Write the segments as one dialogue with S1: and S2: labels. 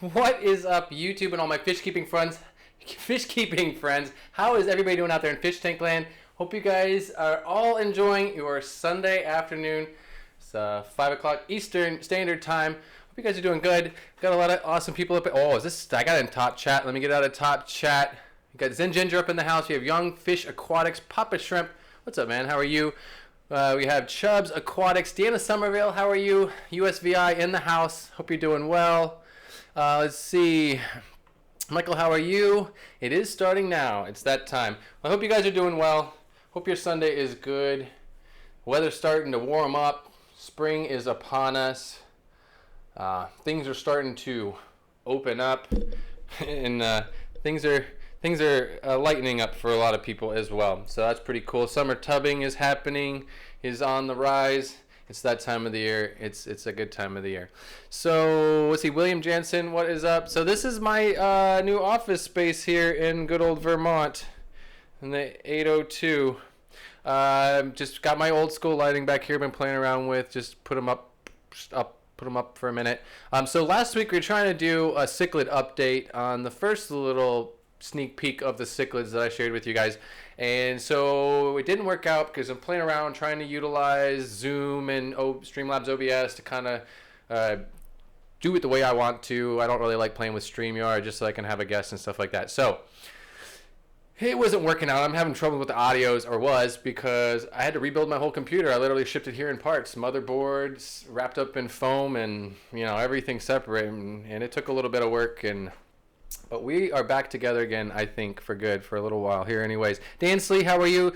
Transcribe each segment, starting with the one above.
S1: What is up, YouTube and all my fish keeping friends? How is everybody doing out there in fish tank land? Hope you guys are all enjoying your Sunday afternoon. It's 5 o'clock Eastern Standard Time. Hope you guys are doing good. Got a lot of awesome people up. Oh, is this? I got it in top chat. Let me get out of top chat. We got Zen Ginger up in the house. We have Young Fish Aquatics, Papa Shrimp. What's up, man? How are you? We have Chubbs Aquatics, Deanna Somerville. How are you? USVI in the house. Hope you're doing well. Let's see. Michael, how are you? It is starting now. It's that time. I hope you guys are doing well. Hope your Sunday is good. Weather's starting to warm up. Spring is upon us. Things are starting to open up, and things are lightening up for a lot of people as well. So that's pretty cool. Summer tubbing is happening, is on the rise. It's that time of the year. It's a good time of the year. So let's see, William Jansen, what is up? So this is my new office space here in good old Vermont, in the 802. Just got my old school lighting back here. Been playing around with. Just put them up for a minute. So last week we were trying to do a cichlid update on the first little sneak peek of the cichlids that I shared with you guys, and so it didn't work out because I'm playing around trying to utilize Zoom and Streamlabs OBS to kind of do it the way I want to. I don't really like playing with StreamYard just so I can have a guest and stuff like that. So it wasn't working out. I'm having trouble with the audios, or was, because I had to rebuild my whole computer. I literally shipped it here in parts, motherboards wrapped up in foam, and everything separate, and it took a little bit of work. But we are back together again, I think, for good, for a little while here anyways. Dan Slee, how are you?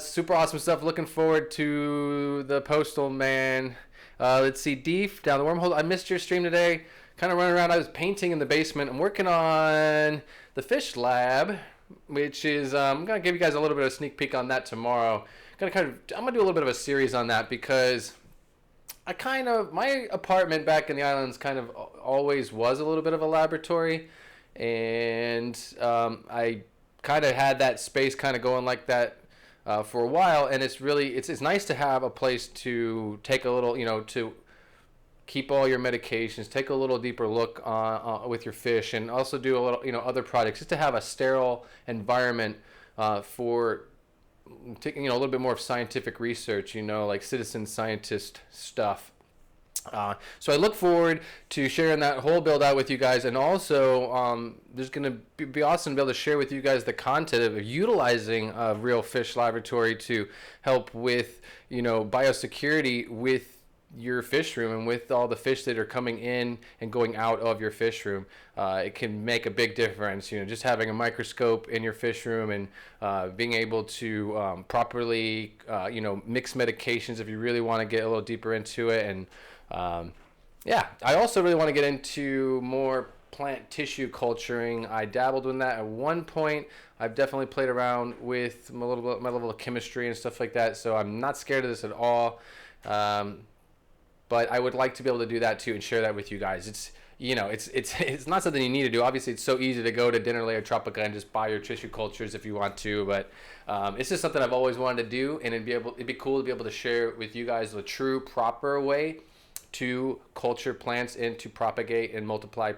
S1: Super awesome stuff. Looking forward to the Postal Man. Let's see, Deef, down the wormhole. I missed your stream today. Kind of running around. I was painting in the basement. I'm working on the Fish Lab, which is, I'm going to give you guys a little bit of a sneak peek on that tomorrow. I'm going to do a little bit of a series on that because my apartment back in the islands kind of always was a little bit of a laboratory, and I kind of had that space kind of going like that for a while, and it's nice to have a place to take a little, to keep all your medications, take a little deeper look with your fish, and also do a little, other projects, just to have a sterile environment for taking a little bit more of scientific research, like citizen scientist stuff. So I look forward to sharing that whole build out with you guys, and also there's going to be awesome to be able to share with you guys the content of utilizing a real fish laboratory to help with biosecurity with your fish room and with all the fish that are coming in and going out of your fish room. It can make a big difference, just having a microscope in your fish room, and being able to properly mix medications if you really want to get a little deeper into it. And I also really want to get into more plant tissue culturing. I dabbled in that at one point. I've definitely played around with my level of chemistry and stuff like that, so I'm not scared of this at all. But I would like to be able to do that too and share that with you guys. It's it's not something you need to do. Obviously, it's so easy to go to Dinner Layer Tropica and just buy your tissue cultures if you want to. But it's just something I've always wanted to do, and it'd be cool to be able to share with you guys the true, proper way to culture plants and to propagate and multiply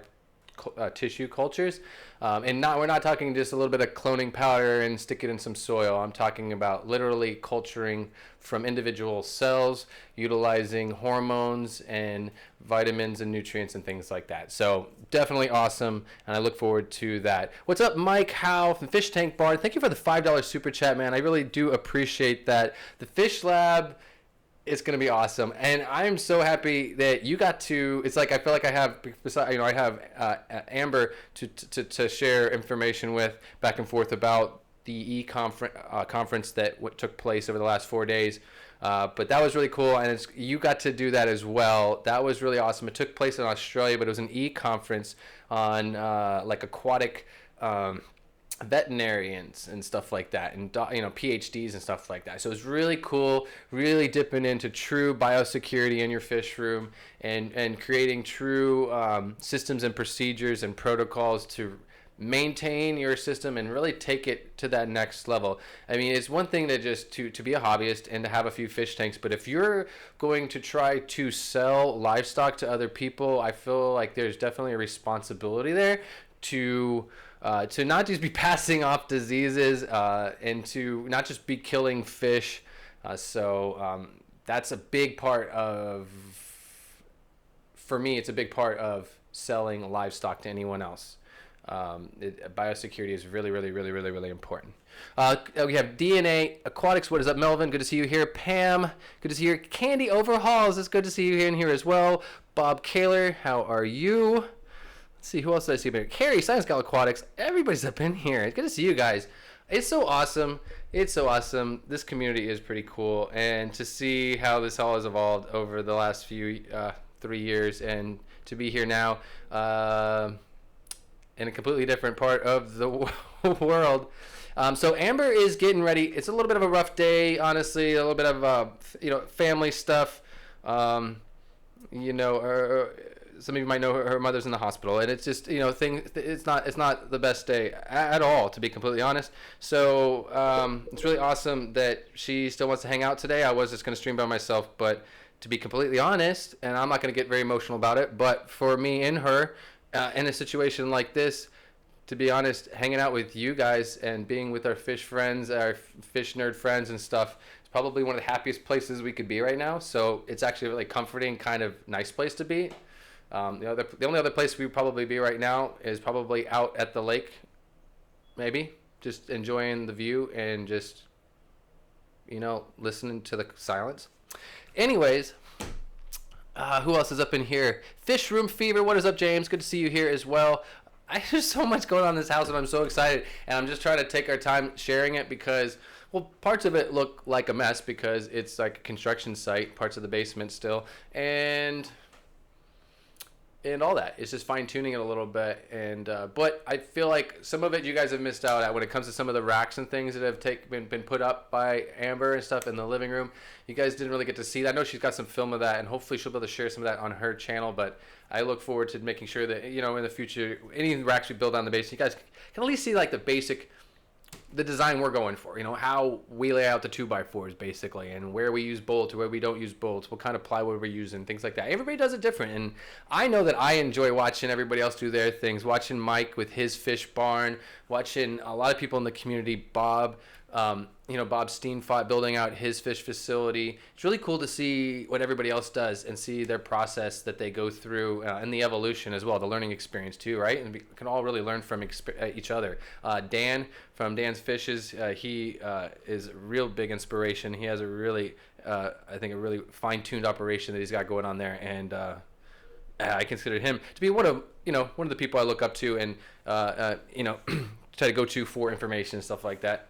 S1: tissue cultures. And we're not talking just a little bit of cloning powder and stick it in some soil. I'm talking about literally culturing from individual cells, utilizing hormones and vitamins and nutrients and things like that. So definitely awesome, and I look forward to that. What's up, Mike Howe from Fish Tank Bar? Thank you for the $5 super chat, man. I really do appreciate that. The Fish Lab, it's going to be awesome, and I'm so happy that you got to. It's like I feel like I have, I have Amber to share information with back and forth about the conference that took place over the last 4 days. But that was really cool, and you got to do that as well. That was really awesome. It took place in Australia, but it was an conference on like aquatic veterinarians and stuff like that, and PhDs and stuff like that. So it's really cool, really dipping into true biosecurity in your fish room, and creating true systems and procedures and protocols to maintain your system and really take it to that next level. I mean, it's one thing to just to be a hobbyist and to have a few fish tanks, but if you're going to try to sell livestock to other people, I feel like there's definitely a responsibility there to not just be passing off diseases and to not just be killing fish. That's a big part of, for me, it's a big part of selling livestock to anyone else. Biosecurity is really, really, really, really, really important. We have DNA Aquatics. What is up, Melvin? Good to see you here. Pam, good to see you here. Candy Overhauls, it's good to see you in here as well. Bob Kaler, how are you? Let's see, who else did I see up here? Carrie, Science Gal Aquatics. Everybody's up in here. It's good to see you guys. It's so awesome. It's so awesome. This community is pretty cool. And to see how this all has evolved over the last few 3 years, and to be here now in a completely different part of the world. So Amber is getting ready. It's a little bit of a rough day, honestly. A little bit of family stuff. Some of you might know her mother's in the hospital, and it's just it's not the best day at all, to be completely honest. So it's really awesome that she still wants to hang out today. I was just going to stream by myself, but to be completely honest, and I'm not going to get very emotional about it, but for me and her in a situation like this, to be honest, hanging out with you guys and being with our fish friends, our fish nerd friends and stuff, is probably one of the happiest places we could be right now. So it's actually a really comforting, kind of nice place to be. The only other place we would probably be right now is probably out at the lake, maybe, just enjoying the view and just, listening to the silence. Anyways, who else is up in here? Fish Room Fever, what is up, James? Good to see you here as well. There's so much going on in this house, and I'm so excited, and I'm just trying to take our time sharing it because, well, parts of it look like a mess because it's like a construction site, parts of the basement still, and all that. It's just fine-tuning it a little bit, and but I feel like some of it you guys have missed out at when it comes to some of the racks and things that have been put up by Amber and stuff in the living room. You guys didn't really get to see that. I know she's got some film of that, and hopefully she'll be able to share some of that on her channel, but I look forward to making sure that, in the future, any racks we build on the base, you guys can at least see like the design we're going for, how we lay out the 2x4s basically, and where we use bolts or where we don't use bolts, what kind of plywood we're using, things like that. Everybody does it different, and I know that I enjoy watching everybody else do their things, watching Mike with his fish barn, watching a lot of people in the community, Bob Steenfott building out his fish facility. It's really cool to see what everybody else does and see their process that they go through and the evolution as well, the learning experience too, right? And we can all really learn from each other. Dan from Dan's Fishes, he is a real big inspiration. He has a really, I think, a really fine-tuned operation that he's got going on there, and I consider him to be one of the people I look up to and try to go to for information and stuff like that.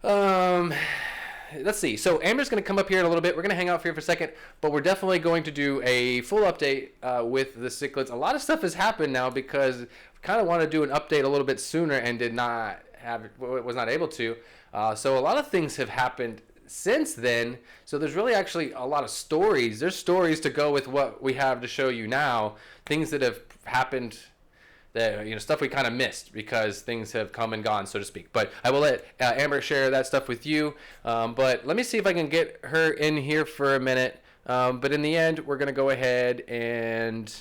S1: Let's see. So Amber's going to come up here in a little bit. We're going to hang out here for a second, but we're definitely going to do a full update with the cichlids. A lot of stuff has happened now because we kind of want to do an update a little bit sooner and was not able to. So a lot of things have happened since then. So there's really actually a lot of stories. There's stories to go with what we have to show you now. Things that have happened, that stuff we kind of missed because things have come and gone, so to speak. But I will let Amber share that stuff with you. But let me see if I can get her in here for a minute. But in the end, we're going to go ahead and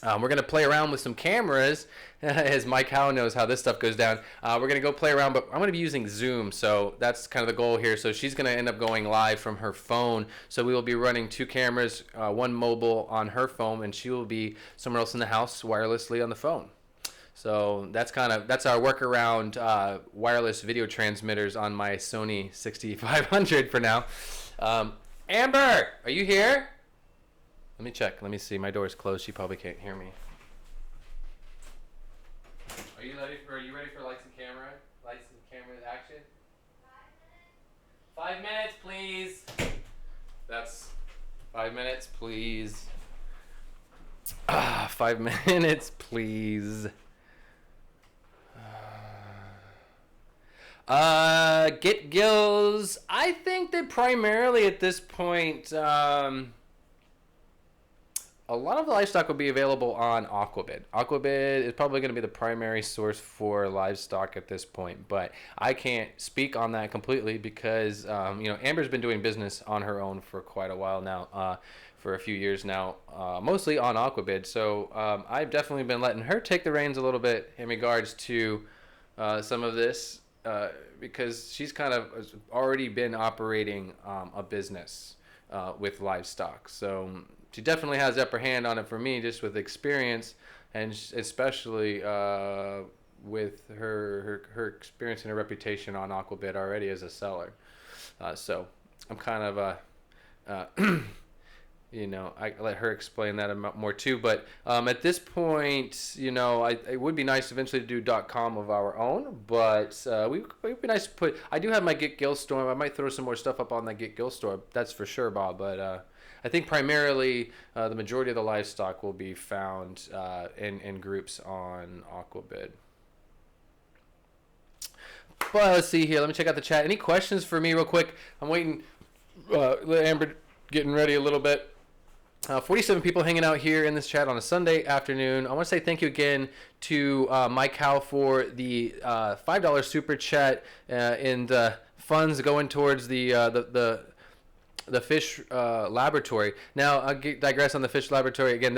S1: we're going to play around with some cameras, as Mike Howe knows how this stuff goes down. We're going to go play around, but I'm going to be using Zoom, so that's kind of the goal here. So she's going to end up going live from her phone. So we will be running 2 cameras, one mobile on her phone, and she will be somewhere else in the house wirelessly on the phone. So that's our workaround wireless video transmitters on my Sony 6500 for now. Amber, are you here? Let me check. Let me see. My door's closed. She probably can't hear me. Are you ready for lights and camera? Lights and camera action? 5 minutes, please. That's 5 minutes, please. 5 minutes, please. Get gills. I think that primarily at this point, a lot of the livestock will be available on Aquabid. Aquabid is probably going to be the primary source for livestock at this point, but I can't speak on that completely because Amber's been doing business on her own for quite a while now, for a few years now, mostly on Aquabid. So I've definitely been letting her take the reins a little bit in regards to some of this because she's kind of already been operating a business with livestock. So she definitely has the upper hand on it for me, just with experience, and especially with her experience and her reputation on Aquabid already as a seller. So I'm kind of I let her explain that more too. But at this point, it would be nice eventually to do .com of our own. But it would be nice to put. I do have my Get Gill store. I might throw some more stuff up on that Get Gill store. That's for sure, Bob. But I think primarily the majority of the livestock will be found in groups on Aquabid. But let's see here. Let me check out the chat. Any questions for me real quick? I'm waiting. Let Amber getting ready a little bit. 47 people hanging out here in this chat on a Sunday afternoon. I want to say thank you again to Mike Howe for the $5 super chat and funds going towards the fish laboratory. Now I'll digress on the fish laboratory again.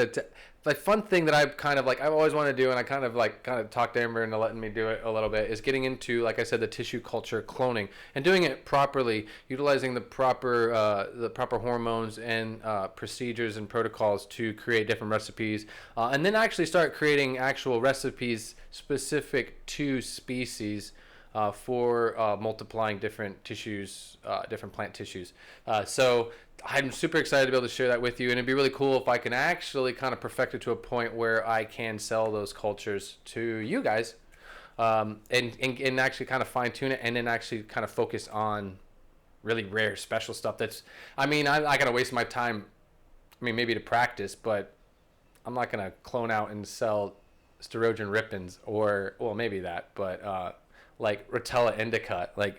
S1: The fun thing that I've always wanted to do, and I kind of talked to Amber into letting me do it a little bit, is getting into, like I said, the tissue culture cloning and doing it properly, utilizing the proper hormones and procedures and protocols to create different recipes, and then actually start creating actual recipes specific to species for multiplying different tissues, different plant tissues. So I'm super excited to be able to share that with you, and it'd be really cool if I can actually kind of perfect it to a point where I can sell those cultures to you guys, and actually kind of fine tune it, and then actually kind of focus on really rare, special stuff. I gotta waste my time. Maybe to practice, but I'm not gonna clone out and sell Sterogen Rippins maybe that, but like Rotella indica, like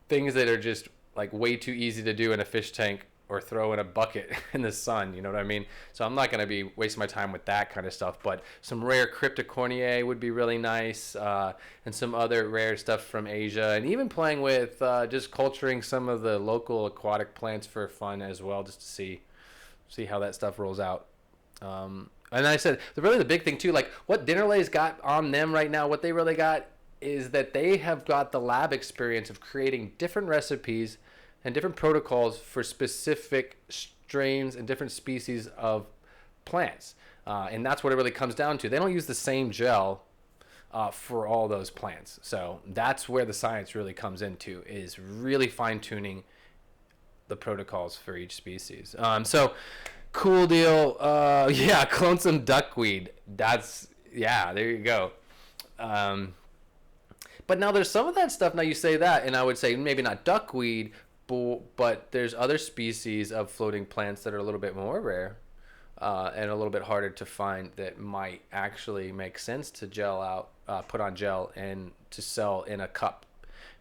S1: things that are just like way too easy to do in a fish tank or throw in a bucket in the sun, you know what I mean? So I'm not going to be wasting my time with that kind of stuff, but some rare Cryptocorneae would be really nice, and some other rare stuff from Asia, and even playing with just culturing some of the local aquatic plants for fun as well, just to see how that stuff rolls out. And I said, the big thing too, like what Dinnerlay's got on them right now, what they really got is that they have got the lab experience of creating different recipes and different protocols for specific strains and different species of plants. And that's what it really comes down to. They don't use the same gel for all those plants. So that's where the science really comes into, is really fine-tuning the protocols for each species. So cool deal. Clone some duckweed. There you go. But now there's some of that stuff, now you say that, and I would say maybe not duckweed, but there's other species of floating plants that are a little bit more rare and a little bit harder to find that might actually make sense to gel out, put on gel and to sell in a cup,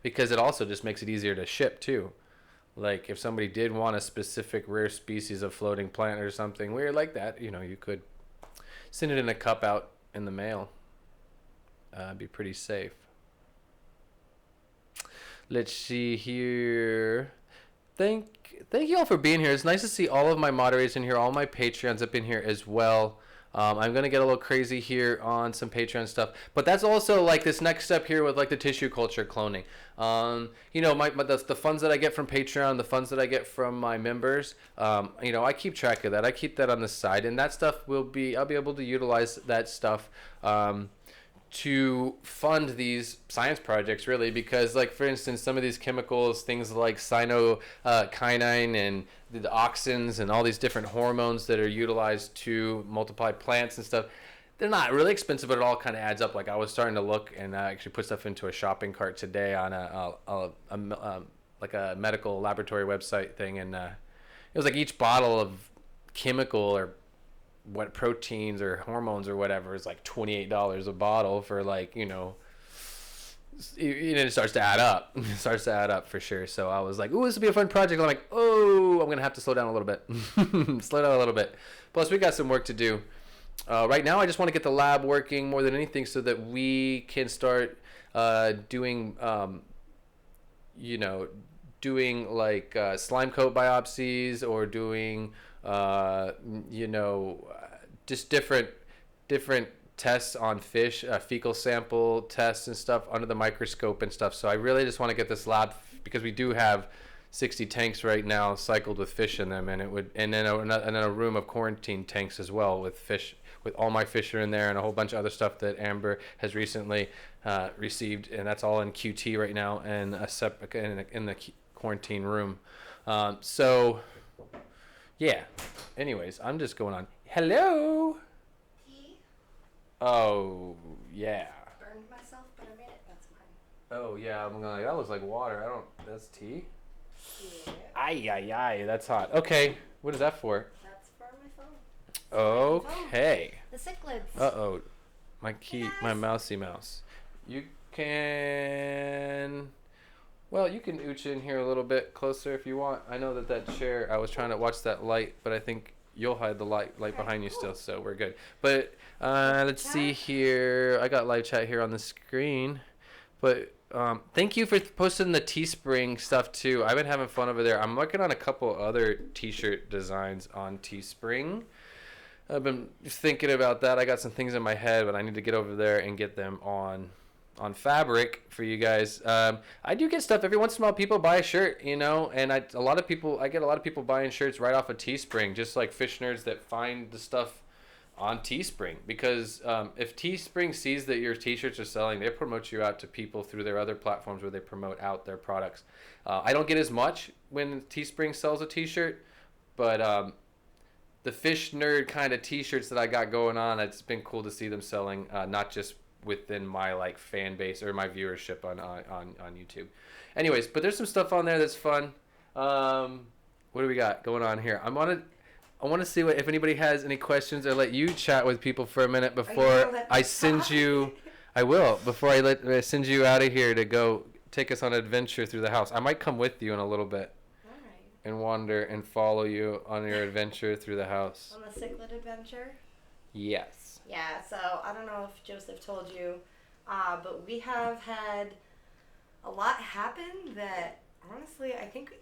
S1: because it also just makes it easier to ship too. Like if somebody did want a specific rare species of floating plant or something weird like that, you could send it in a cup out in the mail. Be pretty safe. Let's see here. Thank you all for being here. It's nice to see all of my moderators in here, all my Patreons up in here as well. I'm going to get a little crazy here on some Patreon stuff, but that's also like this next step here with like the tissue culture cloning. The funds that I get from Patreon, the funds that I get from my members, I keep track of that. I keep that on the side, and that stuff I'll be able to utilize that stuff to fund these science projects, really, because like for instance, some of these chemicals, things like cyanokinin and the auxins and all these different hormones that are utilized to multiply plants and stuff, they're not really expensive, but it all kind of adds up. Like I was starting to look and actually put stuff into a shopping cart today on a medical laboratory website thing, and it was like each bottle of chemical or what proteins or hormones or whatever is like $28 a bottle for like it starts to add up. It starts to add up for sure. So I was like, ooh, this will be a fun project. I'm like, oh, I'm going to have to slow down a little bit. Slow down a little bit. Plus, we got some work to do. Right now, I just want to get the lab working more than anything so that we can start doing, doing like slime coat biopsies or doing, just different tests on fish, fecal sample tests and stuff under the microscope and stuff. So I really just want to get this lab because we do have 60 tanks right now cycled with fish in them, and then a room of quarantine tanks as well with fish, with all my fish are in there and a whole bunch of other stuff that Amber has recently received, and that's all in QT right now and in the quarantine room. So yeah. Anyways, I'm just going on. Hello. Oh, yeah.
S2: Burned myself, but I made it. That's mine.
S1: Oh, yeah. I'm going, that looks like water. That's tea?
S2: Yeah.
S1: Ay. That's hot. Okay. What is that for?
S2: That's for my phone.
S1: Okay.
S2: The Cichlids.
S1: Uh-oh. My mousy mouse. You can... Well, you can ooch in here a little bit closer if you want. I know that chair, I was trying to watch that light, but I think you'll hide the light behind you still, so we're good. But let's see here. I got live chat here on the screen. But thank you for posting the Teespring stuff too. I've been having fun over there. I'm working on a couple other t-shirt designs on Teespring. I've been thinking about that. I got some things in my head, but I need to get over there and get them on Fabric for you guys. I do get stuff every once in a while. People buy a shirt, and I get a lot of people buying shirts right off of Teespring, just like fish nerds that find the stuff on Teespring, because if Teespring sees that your t-shirts are selling, they promote you out to people through their other platforms where they promote out their products. I don't get as much when Teespring sells a t-shirt, but the fish nerd kind of t-shirts that I got going on, it's been cool to see them selling, not just within my fan base or my viewership on YouTube. Anyways, but there's some stuff on there that's fun. What do we got going on here? I want to see if anybody has any questions, or let you chat with people for a minute before I send you. I will, before I send you out of here to go take us on an adventure through the house. I might come with you in a little bit.
S2: All right.
S1: And wander and follow you on your adventure through the house.
S2: On the Cichlid adventure?
S1: Yes.
S2: Yeah, so I don't know if Joseph told you, but we have had a lot happen that, honestly, I think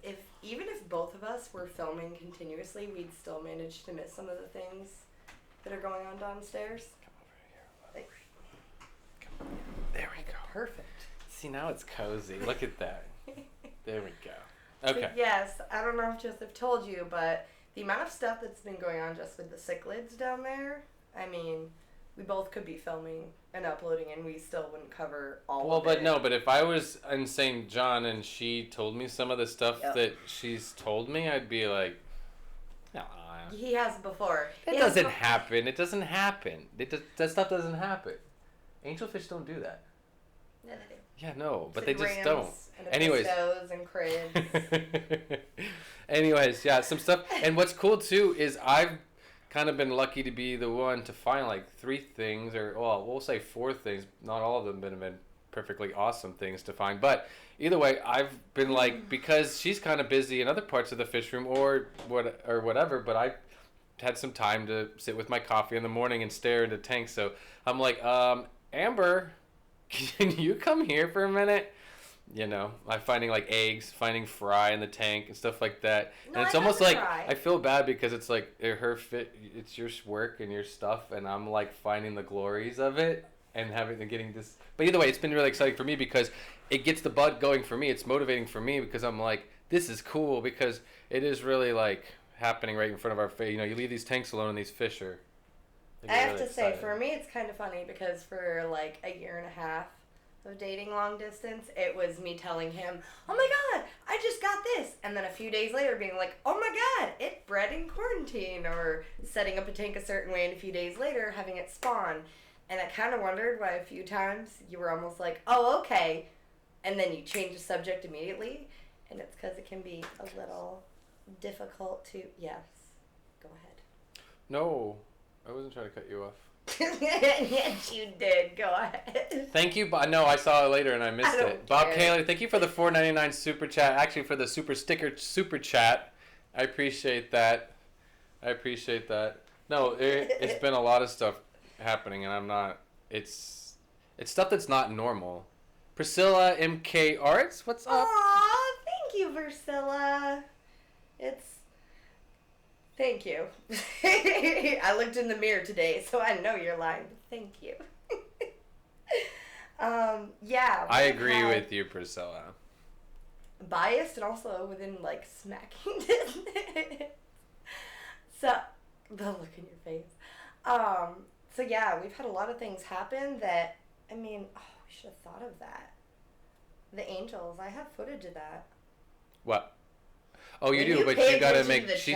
S2: even if both of us were filming continuously, we'd still manage to miss some of the things that are going on downstairs.
S1: Come over here. Come over here. There we go.
S2: Perfect.
S1: See, now it's cozy. Look at that. There we go. Okay.
S2: So, yes, I don't know if Joseph told you, but the amount of stuff that's been going on just with the Cichlids down there, I mean, we both could be filming and uploading, and we still wouldn't cover all of it.
S1: Well, but if I was in St. John and she told me some of the stuff that she's told me, I'd be like, nah.
S2: He has before.
S1: It doesn't happen. It doesn't happen. That stuff doesn't happen. Angelfish don't do that.
S2: Yeah, they do.
S1: Yeah, no, but
S2: Like
S1: they just
S2: rams
S1: don't.
S2: And
S1: Anyways.
S2: and cribs.
S1: Anyways, yeah, some stuff. And what's cool, too, is I've kind of been lucky to be the one to find 3 things, or we'll say 4 things. Not all of them have been perfectly awesome things to find, but either way, I've been because she's kind of busy in other parts of the fish room or whatever, but I had some time to sit with my coffee in the morning and stare into tanks. So I'm like, Amber, can you come here for a minute? I'm finding eggs, finding fry in the tank and stuff like that.
S2: No,
S1: and it's almost fry. I feel bad because it's her fit, it's your work and your stuff, and I'm finding the glories of it and getting this. But either way, it's been really exciting for me because it gets the bug going for me. It's motivating for me because I'm this is cool because it is really happening right in front of our face. You leave these tanks alone and these fish are.
S2: I have to say, for me, it's kind of funny because for a year and a half of dating long distance, it was me telling him, oh my god, I just got this, and then a few days later being like, oh my god, it bred in quarantine, or setting up a tank a certain way and a few days later having it spawn. And I kind of wondered why a few times you were almost like, oh okay, and then you change the subject immediately, and it's because it can be a little difficult to. Yes, go ahead.
S1: No, I wasn't trying to cut you off.
S2: Yes, you did. Go ahead.
S1: Thank you. No, I saw it later and I missed it. Bob Kaler, thank you for the $4.99 super chat. Actually, for the super sticker super chat. I appreciate that. No, it's been a lot of stuff happening, and I'm not. It's stuff that's not normal. Priscilla MK Arts, what's up?
S2: Aw, thank you, Priscilla. Thank you. I looked in the mirror today, so I know you're lying. Thank you. Yeah.
S1: I agree with you, Priscilla.
S2: Biased and also within, like, smacking distance. So, the look in your face. So yeah, we've had a lot of things happen that, I mean, we should have thought of that. The angels, I have footage of that.
S1: What? Oh, you do, but you gotta make. She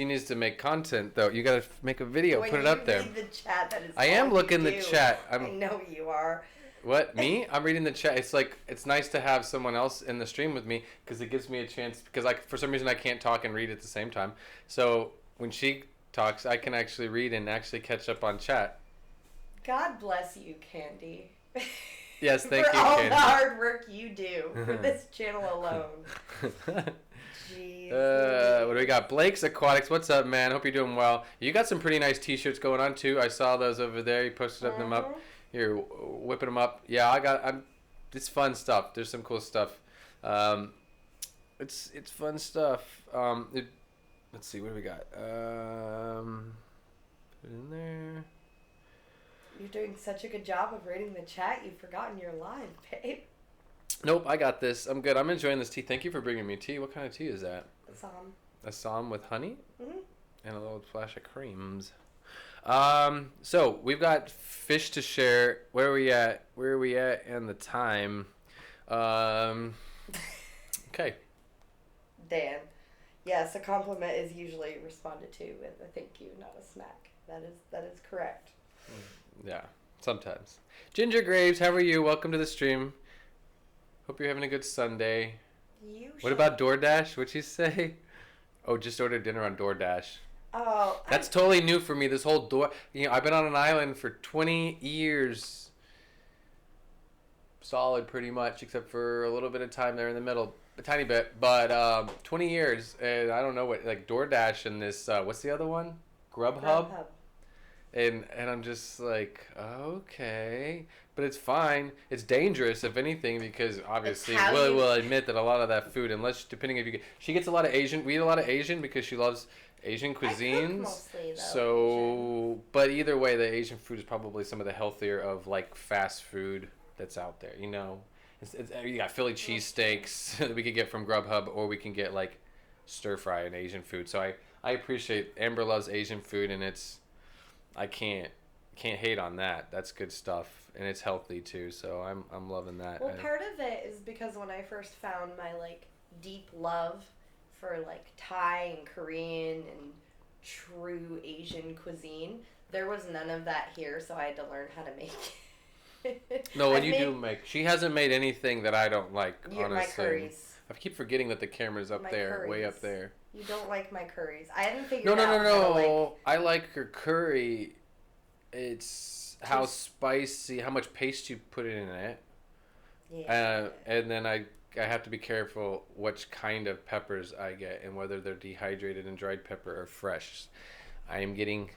S1: needs to make content though. You gotta make a video, put it up there.
S2: Read the chat, that is.
S1: I am looking the chat.
S2: I know you are.
S1: What, me? I'm reading the chat. It's like, it's nice to have someone else in the stream with me because it gives me a chance, because for some reason I can't talk and read at the same time. So when she talks, I can actually read and actually catch up on chat.
S2: God bless you, Candy.
S1: Yes, thank you,
S2: For all
S1: Candy.
S2: the hard work you do for this channel alone. Jeez.
S1: What do we got? Blake's Aquatics. What's up, man? Hope you're doing well. You got some pretty nice t-shirts going on too. I saw those over there. You posted them up. You're whipping them up. Yeah, it's fun stuff. There's some cool stuff. It's fun stuff. Let's see, what do we got? Put it in there.
S2: You're doing such a good job of reading the chat. You've forgotten you're live, babe.
S1: Nope, I got this. I'm good. I'm enjoying this tea. Thank you for bringing me tea. What kind of tea is that?
S2: Assam.
S1: Assam with honey?
S2: Mm-hmm.
S1: And a little flash of creams. So we've got fish to share. Where are we at? And the time. Okay.
S2: Dan. Yes, a compliment is usually responded to with a thank you, not a smack. That is correct.
S1: Yeah, sometimes. Ginger Graves, how are you? Welcome to the stream. Hope you're having a good Sunday. What about DoorDash? What'd you say? Oh, just ordered dinner on DoorDash.
S2: Oh.
S1: That's totally new for me. This whole I've been on an island for 20 years. Solid, pretty much, except for a little bit of time there in the middle. A tiny bit. But 20 years. And I don't know what, like DoorDash and this, what's the other one? Grubhub? And I'm just like, okay. But it's fine. It's dangerous, if anything, because obviously Willie will admit that a lot of that food, unless, depending if you get, she gets a lot of Asian, we eat a lot of Asian because she loves Asian cuisines. I cook
S2: mostly, though,
S1: so,
S2: Asian.
S1: But either way, the Asian food is probably some of the healthier of, like, fast food that's out there, you know? You got Philly cheesesteaks that we could get from Grubhub, or we can get, like, stir-fry and Asian food. So I appreciate, Amber loves Asian food, and I can't hate on that. That's good stuff, and it's healthy too. So I'm loving that.
S2: Well, part of it is because when I first found my like deep love for like Thai and Korean and true Asian cuisine, there was none of that here, so I had to learn how to make it.
S1: No, and you do make. She hasn't made anything that I don't like. Honestly,
S2: my curries.
S1: I keep forgetting that the camera's up there, way up there.
S2: You don't like my curries. I hadn't figured out.
S1: No. I like her curry. It's how spicy, how much paste you put in it. Yeah. And then I have to be careful which kind of peppers I get and whether they're dehydrated and dried pepper or fresh. I'm getting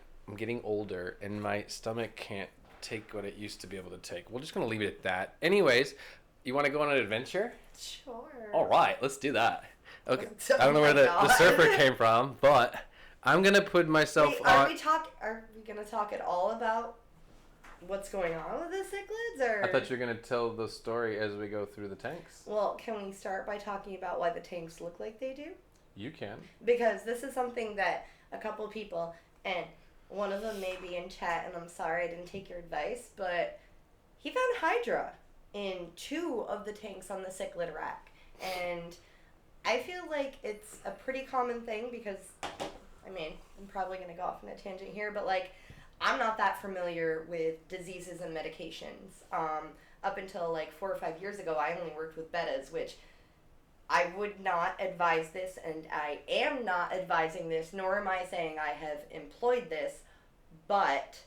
S1: older and my stomach can't take what it used to be able to take. We're just gonna leave it at that. Anyways, you want to go on an adventure?
S2: Sure.
S1: All right, let's do that. Okay. I don't know where the surfer came from, but I'm gonna put myself on.
S2: Are we gonna talk at all about what's going on with the cichlids, or?
S1: I thought you were gonna tell the story as we go through the tanks.
S2: Well, can we start by talking about why the tanks look like they do?
S1: You can.
S2: Because this is something that a couple people, and one of them may be in chat, and I'm sorry I didn't take your advice, but he found Hydra in 2 of the tanks on the cichlid rack, and I feel like it's a pretty common thing because, I mean, I'm probably going to go off on a tangent here, but, like, I'm not that familiar with diseases and medications. Up until, like, 4 or 5 years ago, I only worked with betas, which I would not advise this, and I am not advising this, nor am I saying I have employed this, but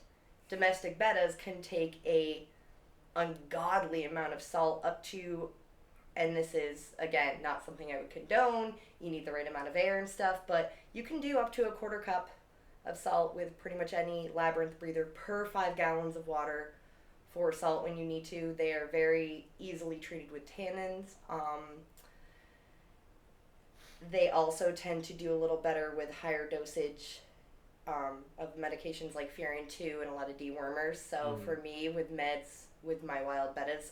S2: domestic bettas can take a ungodly amount of salt up to, and this is, again, not something I would condone. You need the right amount of air and stuff, but you can do up to a quarter cup of salt with pretty much any labyrinth breather per 5 gallons of water for salt when you need to. They are very easily treated with tannins. They also tend to do a little better with higher dosage of medications like Furin 2 and a lot of dewormers. So for me, with meds, with my wild bettas,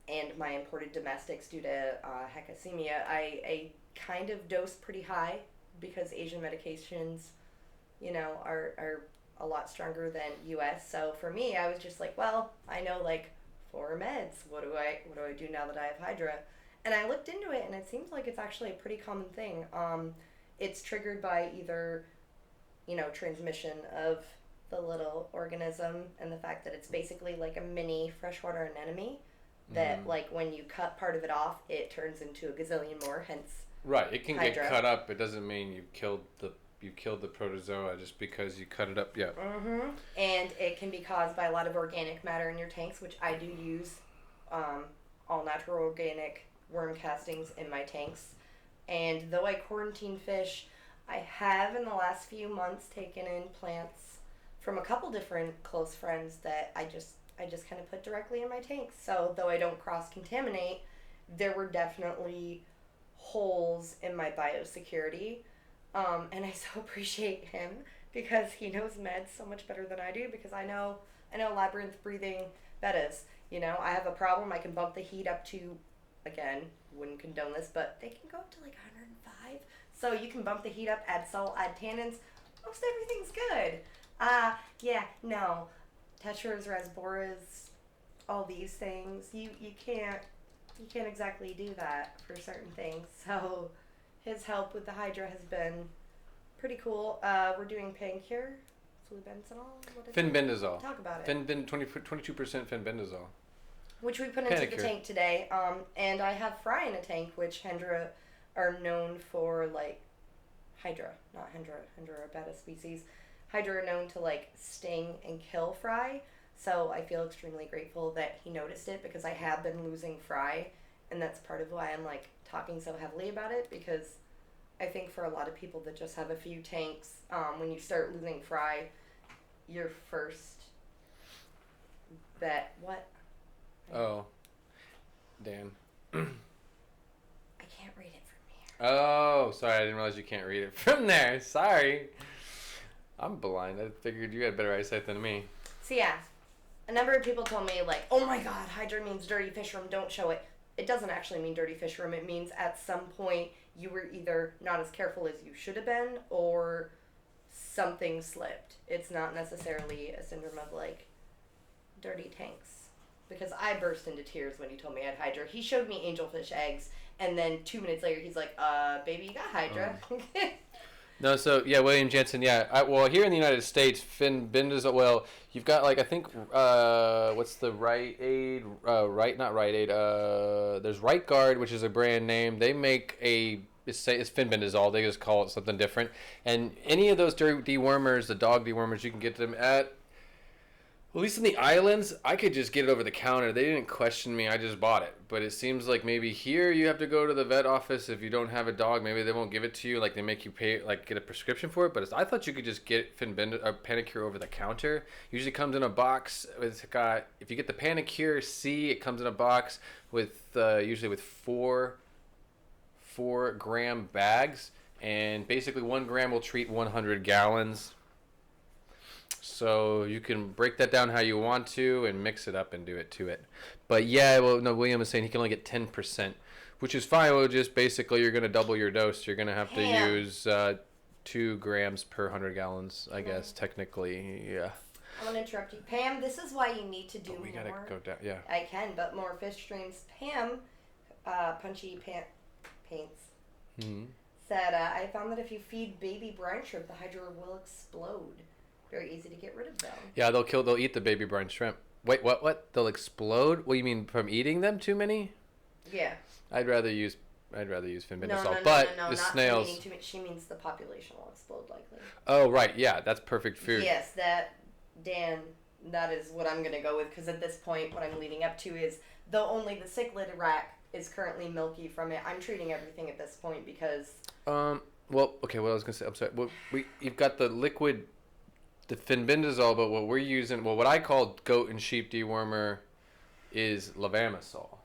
S2: and my imported domestics due to hecasemia, I kind of dose pretty high because Asian medications, you know, are a lot stronger than U.S. So for me, I was just like, well, I know like 4 meds. What do I do now that I have Hydra? And I looked into it, and it seems like it's actually a pretty common thing. It's triggered by either, you know, transmission of the little organism and the fact that it's basically like a mini freshwater anemone that, like, when you cut part of it off, it turns into a gazillion more, hence
S1: Right, it can
S2: Hydra.
S1: get cut up. It doesn't mean you killed the protozoa just because you cut it up. Yeah.
S2: Mm-hmm. And it can be caused by a lot of organic matter in your tanks, which I do use all natural organic worm castings in my tanks. And though I quarantine fish, I have in the last few months taken in plants from a couple different close friends that I just kind of put directly in my tanks. So though I don't cross-contaminate, there were definitely holes in my biosecurity. And I so appreciate him because he knows meds so much better than I do, because I know labyrinth breathing bettas. You know, I have a problem. I can bump the heat up to, again, wouldn't condone this, but they can go up to like 105. So you can bump the heat up, add salt, add tannins. Most everything's good. Yeah, no. Tetras, rasboras, all these things. You can't exactly do that for certain things. So his help with the Hydra has been pretty cool. We're doing pain cure, flubenazole.
S1: Fenbendazole.
S2: Talk about it.
S1: 22% fenbendazole.
S2: Which we put into the tank today. And I have fry in a tank, which Hendra are known for, like, Hydra, not Hendra a betta species. Hydra are known to, like, sting and kill fry. So I feel extremely grateful that he noticed it, because I have been losing fry. And that's part of why I'm, like, talking so heavily about it, because I think for a lot of people that just have a few tanks, when you start losing fry, your first bet, what?
S1: Oh, Dan.
S2: I can't read it from here.
S1: Oh, sorry, I didn't realize you can't read it from there. Sorry. I'm blind. I figured you had better eyesight than me.
S2: So yeah, a number of people told me, like, oh my god, Hydra means dirty fish room, don't show it. It doesn't actually mean dirty fish room. It means at some point you were either not as careful as you should have been, or something slipped. It's not necessarily a syndrome of, like, dirty tanks. Because I burst into tears when he told me I had Hydra. He showed me angelfish eggs, and then 2 minutes later he's like, baby, you got Hydra.
S1: No, so, yeah, William Jansen, yeah. Well, here in the United States, fenbendazole, well, you've got, like, I think, what's the Rite Aid, not Rite Aid, there's Right Guard, which is a brand name. They make it's fenbendazole, they just call it something different. And any of those dewormers, the dog dewormers, you can get them at least in the islands, I could just get it over the counter. They didn't question me. I just bought it. But it seems like maybe here you have to go to the vet office if you don't have a dog. Maybe they won't give it to you. Like, they make you pay, like, get a prescription for it. But I thought you could just get Panicure over the counter. Usually comes in a box. If you get the Panicure C, it comes in a box with usually with 4-gram bags. And basically 1 gram will treat 100 gallons. So you can break that down how you want to and mix it up and do it to it. But yeah, well, no, William is saying he can only get 10%, which is fine. Well, just basically you're going to double your dose. You're going to have to use 2 grams per 100 gallons, I guess, technically. Yeah.
S2: I'm going to interrupt you. Pam, this is why you need to do more.
S1: We got to go down, yeah.
S2: I can, but more fish streams. Pam, Punchy Paints, said, I found that if you feed baby brine shrimp, the Hydra will explode. Very easy to get rid of them. Yeah,
S1: they'll eat the baby brine shrimp. Wait, what? They'll explode? What, you mean from eating them too many?
S2: Yeah.
S1: I'd rather use fenbendazole,
S2: no,
S1: but
S2: no,
S1: the
S2: not
S1: snails.
S2: She means the population will explode likely.
S1: Oh right, yeah, that's perfect food.
S2: Yes, Dan, that is what I'm going to go with, because at this point, what I'm leading up to is, though only the cichlid rack is currently milky from it, I'm treating everything at this point because...
S1: Well, okay, what I was going to say, I'm sorry. Well, you've got the liquid, the fenbendazole, but what we're using, well, what I call goat and sheep dewormer is levamisole.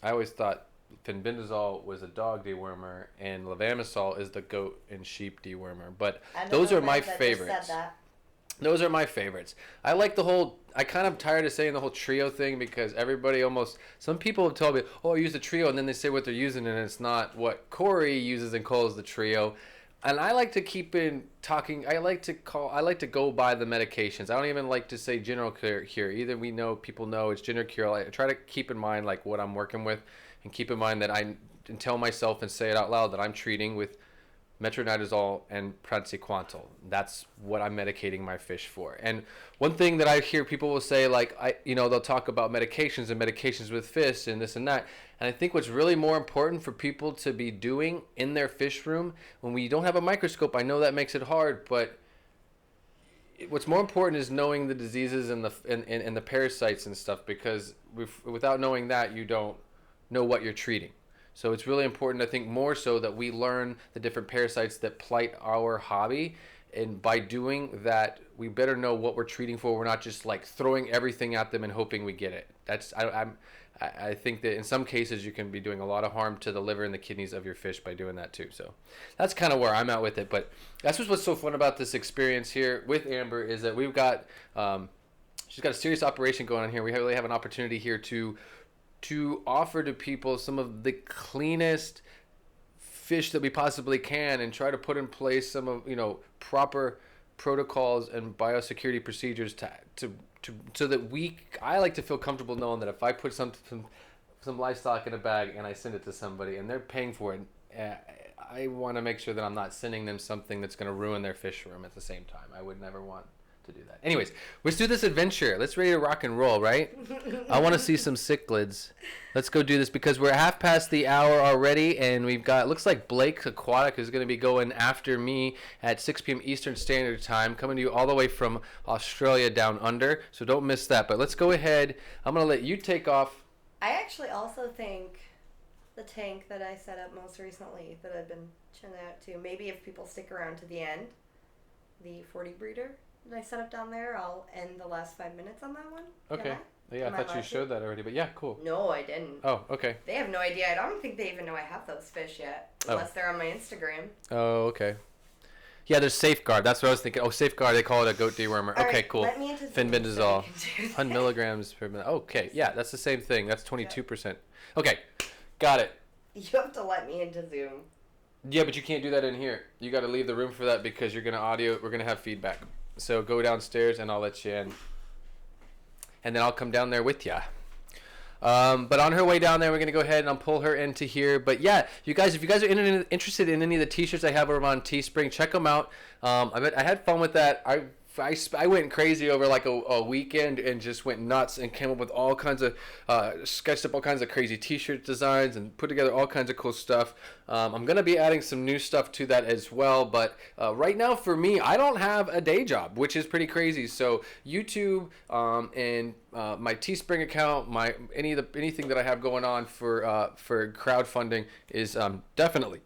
S1: I always thought fenbendazole was a dog dewormer and levamisole is the goat and sheep dewormer, but those are my favorites. Those are my favorites. I like the whole, I kind of tired of saying the whole trio thing because everybody almost, some people have told me, oh, I use the trio, and then they say what they're using and it's not what Corey uses and calls the trio. And I like to keep in talking, I like to go by the medications. I don't even like to say general cure here. Either people know it's general cure. I try to keep in mind like what I'm working with, and keep in mind that I tell myself and say it out loud that I'm treating with metronidazole and praziquantel. That's what I'm medicating my fish for. And one thing that I hear people will say, like, they'll talk about medications with fish and this and that. And I think what's really more important for people to be doing in their fish room, when we don't have a microscope, I know that makes it hard, but what's more important is knowing the diseases and the parasites and stuff, because without knowing that, you don't know what you're treating. So it's really important, I think, more so that we learn the different parasites that plague our hobby. And by doing that, we better know what we're treating for. We're not just like throwing everything at them and hoping we get it. I think that in some cases you can be doing a lot of harm to the liver and the kidneys of your fish by doing that too. So that's kind of where I'm at with it. But that's what's so fun about this experience here with Amber, is that we've got, she's got a serious operation going on here. We really have an opportunity here to offer to people some of the cleanest fish that we possibly can, and try to put in place some of proper protocols and biosecurity procedures so that I like to feel comfortable knowing that if I put some livestock in a bag and I send it to somebody and they're paying for it, I want to make sure that I'm not sending them something that's going to ruin their fish room at the same time. I would never want to do that. Anyways, let's do this adventure. Let's ready to rock and roll, right? I want to see some cichlids. Let's go do this because we're half past the hour already, and we've got, looks like Blake Aquatic is going to be going after me at 6 p.m. Eastern Standard Time, coming to you all the way from Australia down under, so don't miss that. But let's go ahead. I'm going to let you take off.
S2: I actually also think the tank that I set up most recently that I've been chilling out to, maybe if people stick around to the end, the 40 breeder that I set up down there, I'll end the last 5 minutes on that one.
S1: Okay. Yeah, I thought you showed that already, but yeah, cool.
S2: No, I didn't.
S1: Oh, okay.
S2: They have no idea. I don't think they even know I have those fish yet, unless they're on my Instagram.
S1: Oh, okay. Yeah, there's Safeguard. That's what I was thinking. Oh, Safeguard, they call it a goat dewormer. Okay,
S2: right,
S1: cool.
S2: Let me into
S1: fenbendazole. 100 milligrams per minute. Okay, yeah, that's the same thing. That's 22%. Okay, got it.
S2: You have to let me into Zoom.
S1: Yeah, but you can't do that in here. You got to leave the room for that because we're going to have feedback. So go downstairs and I'll let you in. And then I'll come down there with ya. But on her way down there, we're going to go ahead and I'll pull her into here. But yeah, you guys, if you guys are interested in any of the t-shirts I have over on Teespring, check them out. I had fun with that. I went crazy over like a weekend and just went nuts and came up with all kinds of, sketched up all kinds of crazy t-shirt designs and put together all kinds of cool stuff. I'm going to be adding some new stuff to that as well. But right now for me, I don't have a day job, which is pretty crazy. So YouTube and my Teespring account, anything that I have going on for crowdfunding is definitely,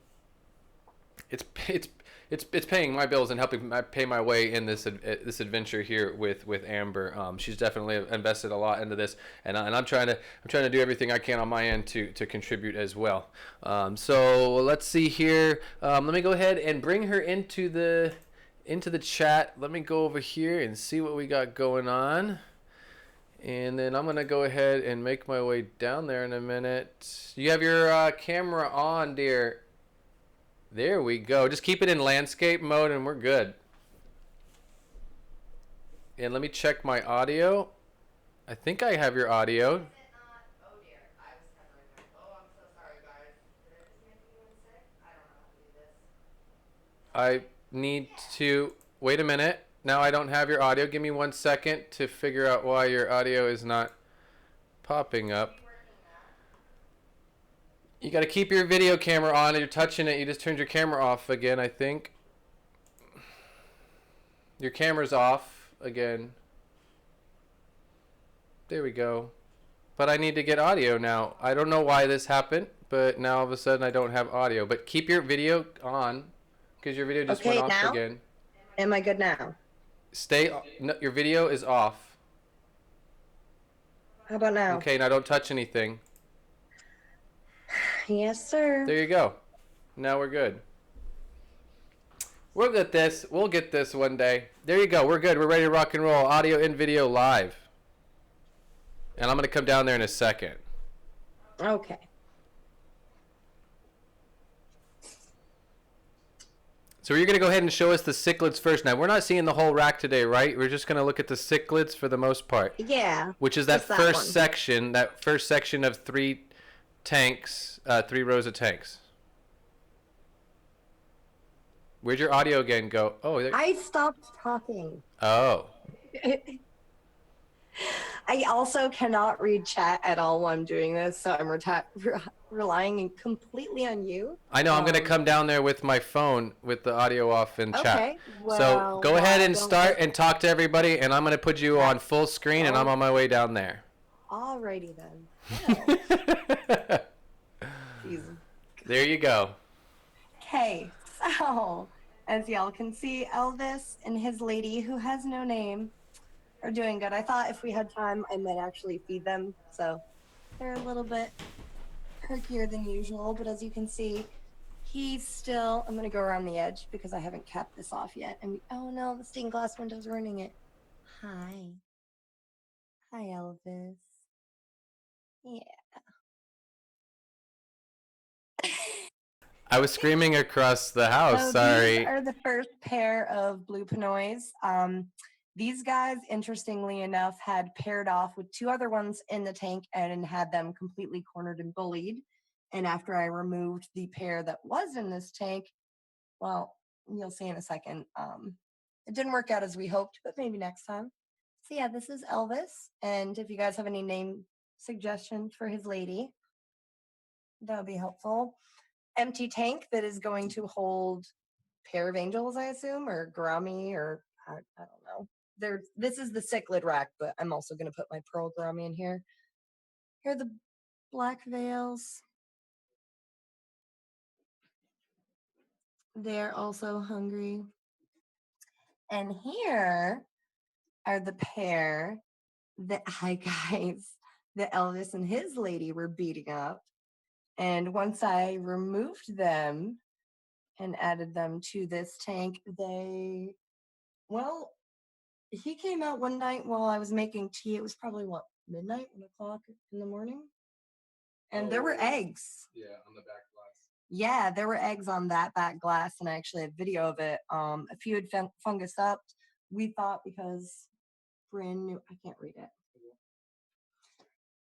S1: it's paying my bills and helping pay my way in this adventure here with Amber. She's definitely invested a lot into this, and I'm trying to do everything I can on my end to contribute as well. So let's see here. Let me go ahead and bring her into the chat. Let me go over here and see what we got going on. And then I'm going to go ahead and make my way down there in a minute. You have your camera on, dear. There we go. Just keep it in landscape mode and we're good. And let me check my audio. I think I have your audio.
S2: Is it not? Oh dear. I was tethering there. Oh, I'm so sorry, guys. Did it just make anyone sick? I don't know how to do this.
S1: I need to... Wait a minute. Now I don't have your audio. Give me 1 second to figure out why your audio is not popping up. You got to keep your video camera on. You're touching it. You just turned your camera off again, I think. Your camera's off again. There we go. But I need to get audio now. I don't know why this happened, but now all of a sudden I don't have audio. But keep your video on, because your video just went off
S2: now?
S1: again.
S2: Am I good now?
S1: No, your video is off.
S2: How about now?
S1: Okay, now don't touch anything.
S2: Yes, sir.
S1: There you go. Now we're good. We'll get this. We'll get this one day. There you go. We're good. We're ready to rock and roll. Audio and video live. And I'm going to come down there in a second.
S2: Okay.
S1: So you're going to go ahead and show us the cichlids first. Now, we're not seeing the whole rack today, right? We're just going to look at the cichlids for the most part.
S2: Yeah.
S1: Which is that first section, of 3 tanks, 3 rows of tanks. Where'd your audio again go? Oh,
S2: I stopped talking.
S1: Oh.
S2: I also cannot read chat at all while I'm doing this, so I'm relying completely on you.
S1: I know. I'm going to come down there with my phone with the audio off in chat.
S2: Okay. Well,
S1: so go ahead and start and talk to everybody, and I'm going to put you on full screen, and I'm on my way down there.
S2: Alrighty then.
S1: There you go.
S2: Okay, so as y'all can see, Elvis and his lady, who has no name, are doing good. I thought if we had time, I might actually feed them. So they're a little bit perkier than usual, but as you can see, he's still, I'm gonna go around the edge because I haven't capped this off yet. And oh no, the stained glass window's ruining it. Hi. Hi, Elvis. Yeah.
S1: I was screaming across the house.
S2: So
S1: sorry.
S2: These are the first pair of blue Pinoys. These guys, interestingly enough, had paired off with 2 other ones in the tank and had them completely cornered and bullied. And after I removed the pair that was in this tank, well, you'll see in a second, it didn't work out as we hoped, but maybe next time. So yeah, this is Elvis. And if you guys have any name suggestions for his lady, that would be helpful. Empty tank that is going to hold pair of angels, I assume, or Grammy, or I don't know. This is the Cichlid rack, but I'm also going to put my pearl Grammy in here. Here are the black veils. They're also hungry. And here are the pair that, hi guys, that Elvis and his lady were beating up. And once I removed them and added them to this tank, he came out one night while I was making tea. It was probably, midnight, 1 o'clock in the morning? And there were eggs.
S1: Yeah, on the back glass.
S2: Yeah, there were eggs on that back glass, and I actually have video of it. A few had fungus up. We thought because brand new, I can't read it.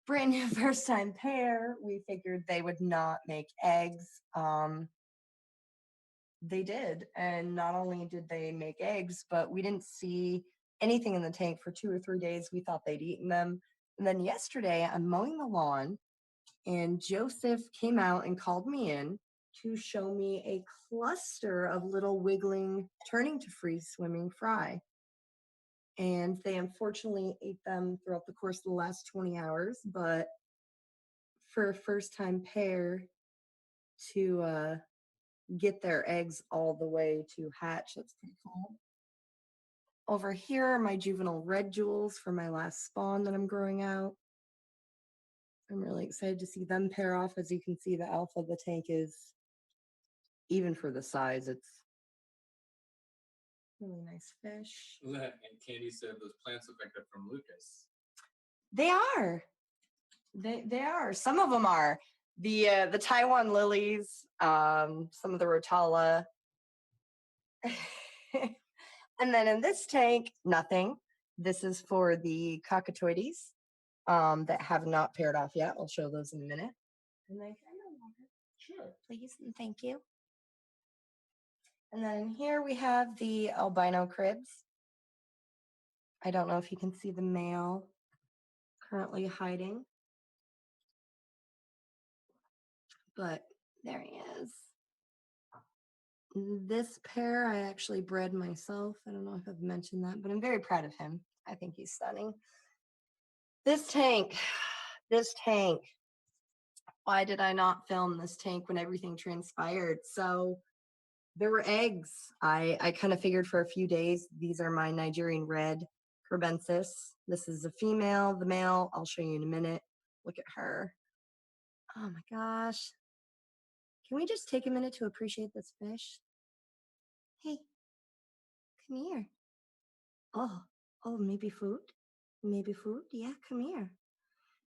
S2: Brand new first time pair, we figured they would not make eggs. They did, and not only did they make eggs, but we didn't see anything in the tank for 2 or 3 days. We thought they'd eaten them. And then yesterday, I'm mowing the lawn, and Joseph came out and called me in to show me a cluster of little wiggling, turning to free swimming fry. And they unfortunately ate them throughout the course of the last 20 hours. But for a first-time pair to get their eggs all the way to hatch, that's pretty cool. Over here are my Juvenile Red Jewels for my last spawn that I'm growing out. I'm really excited to see them pair off. As you can see, the alpha of the tank is, even for the size, it's really nice fish.
S1: And Candy said those plants look like they're from Lucas.
S2: They are. They are. Some of them are. The Taiwan lilies, some of the Rotala. And then in this tank, nothing. This is for the cockatoides that have not paired off yet. I'll show those in a minute. And then sure, please and thank you. And then here we have the Albino Cribs. I don't know if you can see the male currently hiding, but there he is. This pair I actually bred myself. I don't know if I've mentioned that, but I'm very proud of him. I think he's stunning. This tank. Why did I not film this tank when everything transpired? So there were eggs. I kind of figured for a few days. These are my Nigerian Red Cribs. This is a female. The male, I'll show you in a minute. Look at her. Oh my gosh. Can we just take a minute to appreciate this fish? Hey, come here. Oh, maybe food? Maybe food? Yeah, come here.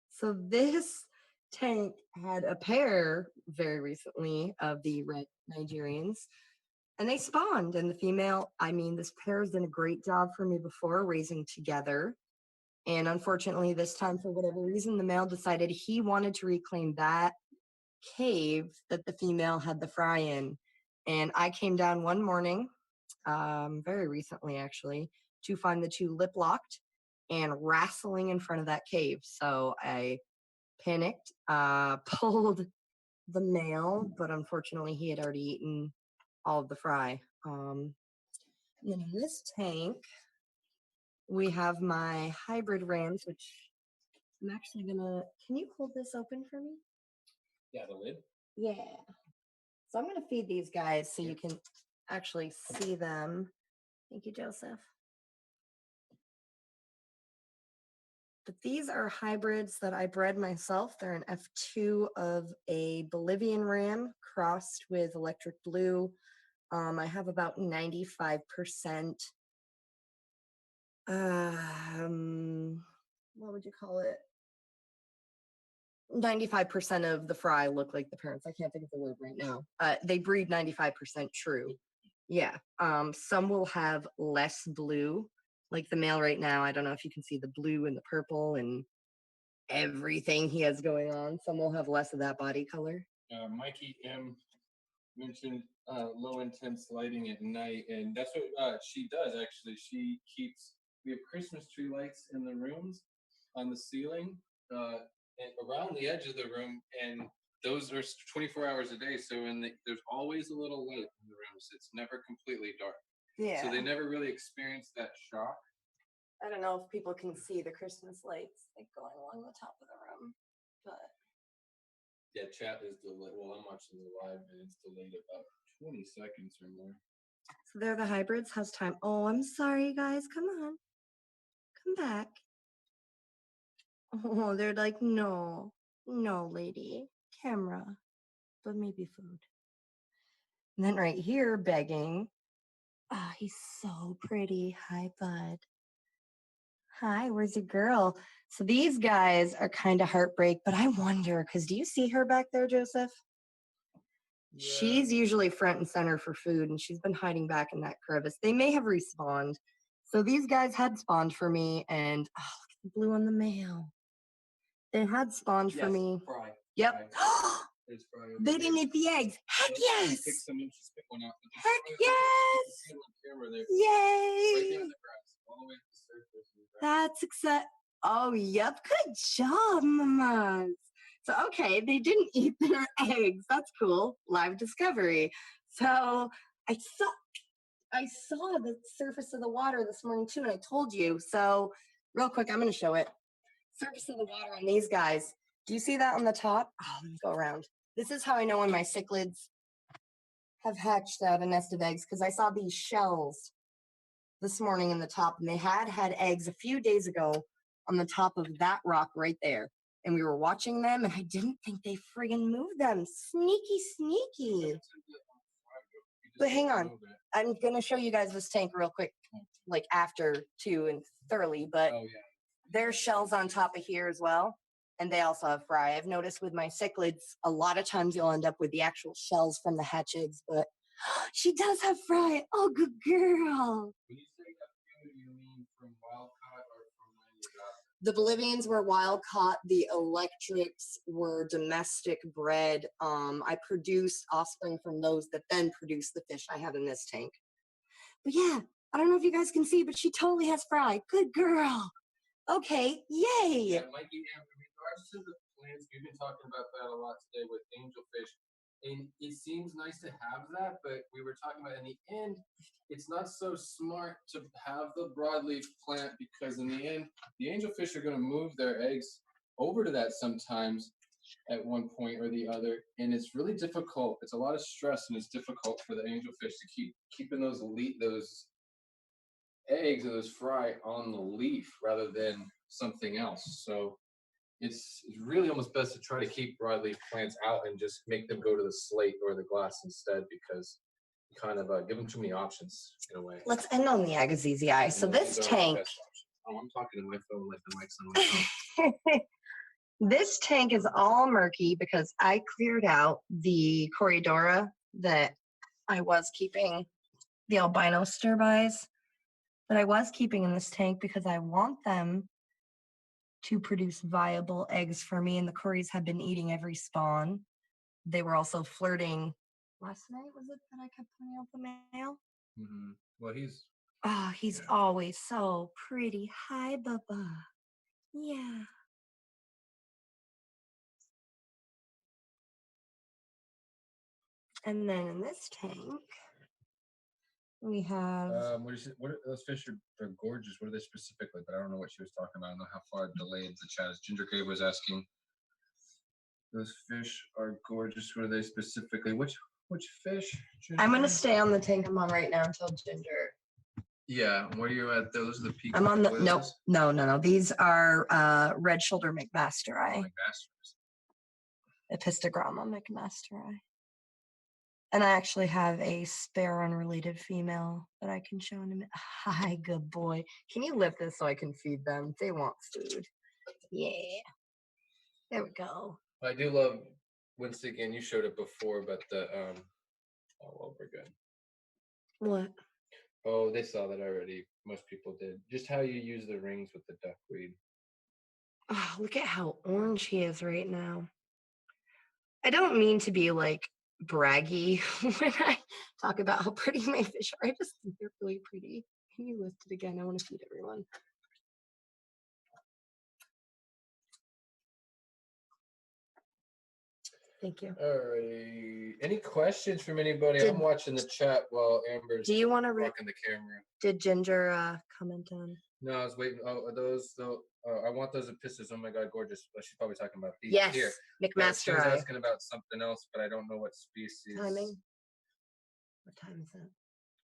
S2: So this tank had a pair very recently of the red Nigerians, and they spawned. And the female, this pair has done a great job for me before raising together. And unfortunately, this time, for whatever reason, the male decided he wanted to reclaim that cave that the female had the fry in. And I came down one morning, very recently actually, to find the two lip locked and wrestling in front of that cave. So I panicked, pulled the male, but unfortunately he had already eaten all of the fry. And then in this tank, we have my hybrid rams, which I'm actually gonna, can you hold this open for me?
S1: Yeah, the lid?
S2: Yeah. So I'm gonna feed these guys so you can actually see them. Thank you, Joseph. But these are hybrids that I bred myself. They're an F2 of a Bolivian ram crossed with electric blue. I have about 95%, what would you call it? 95% of the fry look like the parents. I can't think of the word right now. They breed 95% true. Yeah. Some will have less blue, like the male right now. I don't know if you can see the blue and the purple and everything he has going on. Some will have less of that body color.
S1: Mikey M mentioned low intense lighting at night, and that's what she does actually. She keeps, we have Christmas tree lights in the rooms on the ceiling and around the edge of the room, and those are 24 hours a day. So there's always a little light in the rooms. It's never completely dark.
S2: Yeah.
S1: So they never really experience that shock.
S2: I don't know if people can see the Christmas lights like going along the top of the room, but
S1: yeah, chat is delayed. Well, I'm watching the live and it's delayed about 20 seconds or more.
S2: So they're the hybrids. How's time? Oh, I'm sorry, guys. Come on, come back. Oh, they're like, no, lady, camera, but maybe food. And then right here, begging. Oh, he's so pretty. Hi, bud. Hi, where's your girl? So these guys are kind of heartbreak, but I wonder, because do you see her back there, Joseph? Yeah. She's usually front and center for food, and she's been hiding back in that crevice. They may have respawned. So these guys had spawned for me, and look at the blue on the male. They had spawned for me.
S1: Fry.
S2: Yep.
S1: Fry
S2: they didn't eat the eggs. Heck yes! Heck yes! Yay! That's exciting. Oh, yep. Good job, mamas. So, okay, they didn't eat their eggs. That's cool. Live discovery. So, I saw the surface of the water this morning, too, and I told you. So, real quick, I'm going to show it. Surface of the water on these guys. Do you see that on the top? Oh, let me go around. This is how I know when my cichlids have hatched out a nest of eggs, because I saw these shells this morning in the top, and they had eggs a few days ago on the top of that rock right there. And we were watching them, and I didn't think they friggin' moved them. Sneaky. But hang on. I'm going to show you guys this tank real quick, like after too and thoroughly. But there's shells on top of here as well. And they also have fry. I've noticed with my cichlids, a lot of times you'll end up with the actual shells from the hatch eggs. But she does have fry. Oh, good girl. When you say that, you mean from wild caught or from when you got them? The Bolivians were wild caught. The electrics were domestic bred. I produced offspring from those that then produced the fish I have in this tank. But yeah, I don't know if you guys can see, but she totally has fry. Good girl. Okay, yay. Yeah, Mikey, in regards to the plants, we've been talking about that a lot today with angelfish.
S1: And it seems nice to have that, but we were talking about in the end, it's not so smart to have the broadleaf plant because in the end, the angelfish are going to move their eggs over to that sometimes at one point or the other, and it's really difficult. It's a lot of stress, and it's difficult for the angelfish to keeping those eggs or those fry on the leaf rather than something else. So it's really almost best to try to keep broadleaf plants out and just make them go to the slate or the glass instead, because you kind of give them too many options in a way.
S2: Let's end on the Agassiz eye. So this tank.
S1: Oh, I'm talking to my phone like the mic's on my phone.
S2: This tank is all murky because I cleared out the Corridora that I was keeping, the albino stir-bys that I was keeping in this tank because I want them to produce viable eggs for me, and the Corys have been eating every spawn. They were also flirting. Last night, was it that I kept pointing out the male?
S1: Mm-hmm. Well,
S2: he's always so pretty. Hi, Bubba. Yeah. And then in this tank, we have.
S1: What are those fish? They're gorgeous. What are they specifically? But I don't know what she was talking about. I don't know how far delayed the chat is. Ginger Cave was asking. Those fish are gorgeous. What are they specifically? Which fish? Ginger?
S2: I'm gonna stay on the tank I'm on right now until Ginger.
S1: Yeah, where are you at? Those are the peak.
S2: I'm on the no. These are red shoulder McMasteri. Epistogramma McMasteri. And I actually have a spare unrelated female that I can show in a minute. Hi, good boy. Can you lift this so I can feed them? They want food. Yeah. There we go.
S1: I do love, once again, you showed it before, but the, oh, well, we're good.
S2: What?
S1: Oh, they saw that already. Most people did. Just how you use the rings with the duckweed.
S2: Oh, look at how orange he is right now. I don't mean to be like braggy when I talk about how pretty my fish are. I just think they're really pretty. Can you lift it again? I want to feed everyone. Thank you.
S1: All right. Any questions from anybody? I'm watching the chat while Amber's rocking the camera.
S2: Did Ginger comment on?
S1: No, I was waiting. Oh, are those? I want those epistas. Oh my God, gorgeous. She's probably talking about these.
S2: Yes,
S1: here.
S2: McMasteri.
S1: She was asking about something else, but I don't know what species.
S2: Timing. What time is it?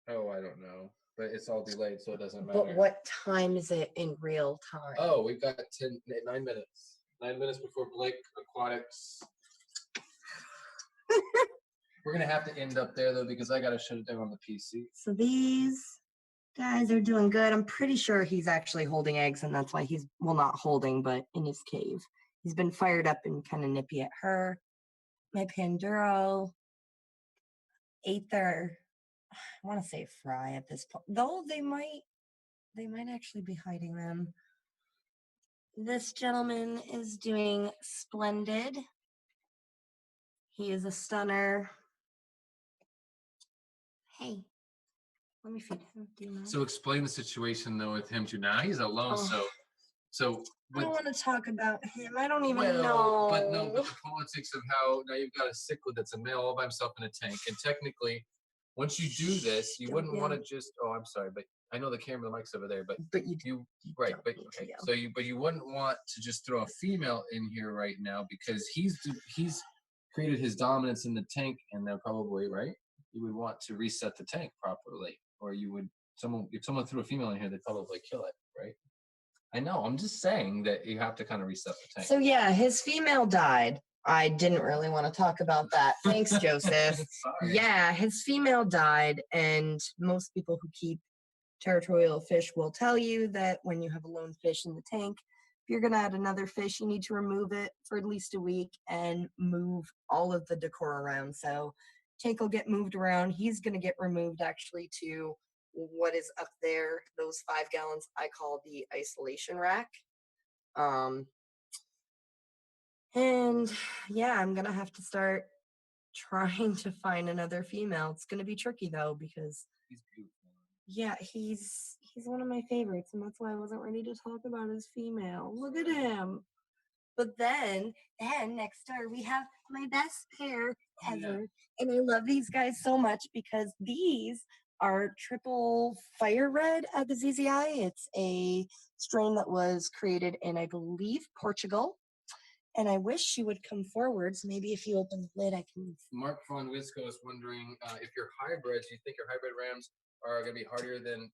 S1: Oh, I don't know. But it's all delayed, so it doesn't matter.
S2: But what time is it in real time?
S1: Oh, we've got 9 minutes. 9 minutes before Blake Aquatics. We're going to have to end up there, though, because I got to shut it down on the PC.
S2: So these guys are doing good. I'm pretty sure he's actually holding eggs, and that's why he's, well, not holding, but in his cave. He's been fired up and kind of nippy at her. My Panduro ate their, I want to say fry at this point, though they might actually be hiding them. This gentleman is doing splendid. He is a stunner. Hey, let me feed him. Do you mind?
S1: So explain the situation though with him too. Now he's alone, so
S2: I don't want to talk about him. I don't even know.
S1: But the politics of how now you've got a cichlid that's a male all by himself in a tank, and technically, once you do this, you wouldn't want to just. Oh, I'm sorry, but I know the camera, the mic's over there, but you right, but okay. So you wouldn't want to just throw a female in here right now because he's created his dominance in the tank, and they're probably right. You would want to reset the tank properly, or you would if someone threw a female in here, they'd probably kill it, right? I know. I'm just saying that you have to kind of reset the tank.
S2: So yeah, his female died. I didn't really want to talk about that. Thanks, Joseph. Yeah, his female died, and most people who keep territorial fish will tell you that when you have a lone fish in the tank, if you're going to add another fish, you need to remove it for at least a week and move all of the decor around. So tank will get moved around. He's going to get removed actually to what is up there, those 5 gallons I call the isolation rack. And yeah, I'm going to have to start trying to find another female. It's going to be tricky though, because
S1: he's beautiful.
S2: Yeah, he's one of my favorites, and that's why I wasn't ready to talk about his female. Look at him. But then next door we have my best pair ever. And I love these guys so much because these are triple fire red at the ZZI. It's a strain that was created in, I believe, Portugal. And I wish she would come forward. So maybe if you open the lid, I can.
S1: Mark Von Wisco is wondering if your hybrids, do you think your hybrid rams are going to be harder than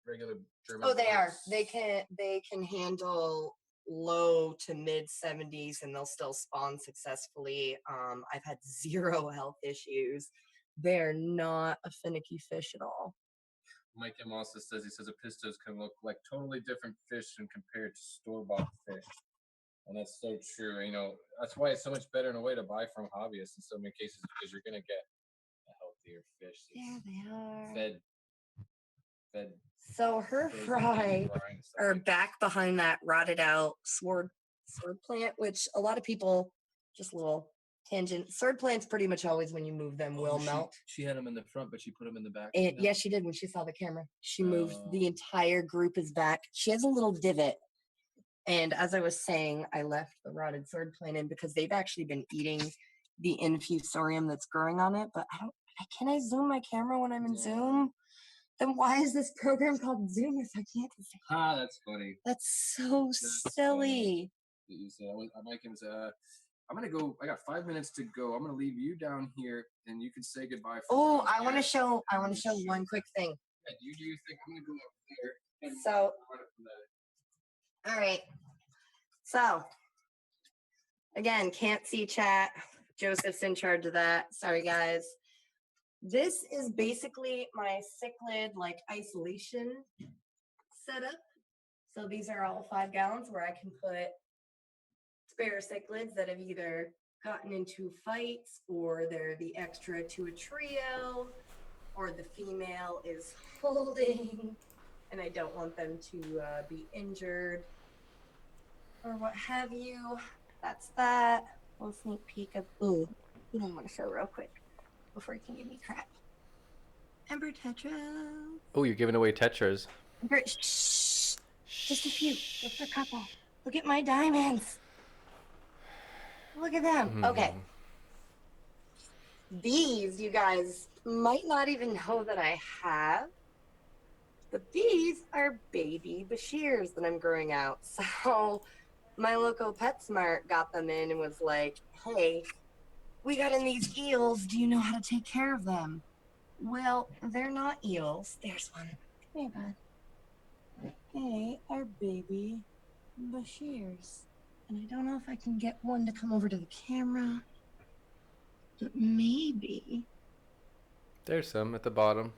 S1: regular German?
S2: Oh, they are. They can handle low to mid 70s and they'll still spawn successfully. I've had zero health issues. They're not a finicky fish at all.
S1: Mike M also says, he says Apistos can look like totally different fish when compared to store-bought fish. And that's so true. You know, that's why it's so much better in a way to buy from hobbyists in so many cases, because you're going to get a healthier fish.
S2: Yeah, they are.
S1: Fed.
S2: So her fry are back behind that rotted out sword plant, which a lot of people, just a little tangent. Sword plants pretty much always when you move them will melt.
S1: She had them in the front, but she put them in the back.
S2: And, yeah, she did when she saw the camera. She moved the entire group is back. She has a little divot. And as I was saying, I left the rotted sword plant in because they've actually been eating the infusorium that's growing on it. But can I zoom my camera when I'm in Zoom? Then why is this program called Zoom if I can't?
S1: That's funny.
S2: That's so silly.
S1: Mike was I'm gonna go. I got 5 minutes to go. I'm gonna leave you down here, and you can say goodbye.
S2: I want to show one quick thing.
S1: Yeah, you do your thing. I'm gonna go up there.
S2: So, all right. So, again, can't see chat. Joseph's in charge of that. Sorry, guys. This is basically my cichlid isolation setup. So these are all 5 gallons where I can put spare cichlids that have either gotten into fights or they're the extra to a trio or the female is folding and I don't want them to be injured or what have you. That's that. A little sneak peek of, you don't want to show real quick before you can give me crap. Ember Tetra.
S1: Oh, you're giving away Tetras.
S2: Shh. Just a few. Just a couple. Look at my diamonds. Look at them. Mm-hmm. Okay. These, you guys might not even know that I have, but these are baby Bashirs that I'm growing out. So my local PetSmart got them in and was like, hey, we got in these eels. Do you know how to take care of them? Well, they're not eels. There's one. Come here, bud. They are baby Bashirs. And I don't know if I can get one to come over to the camera. But maybe.
S1: There's some at the bottom.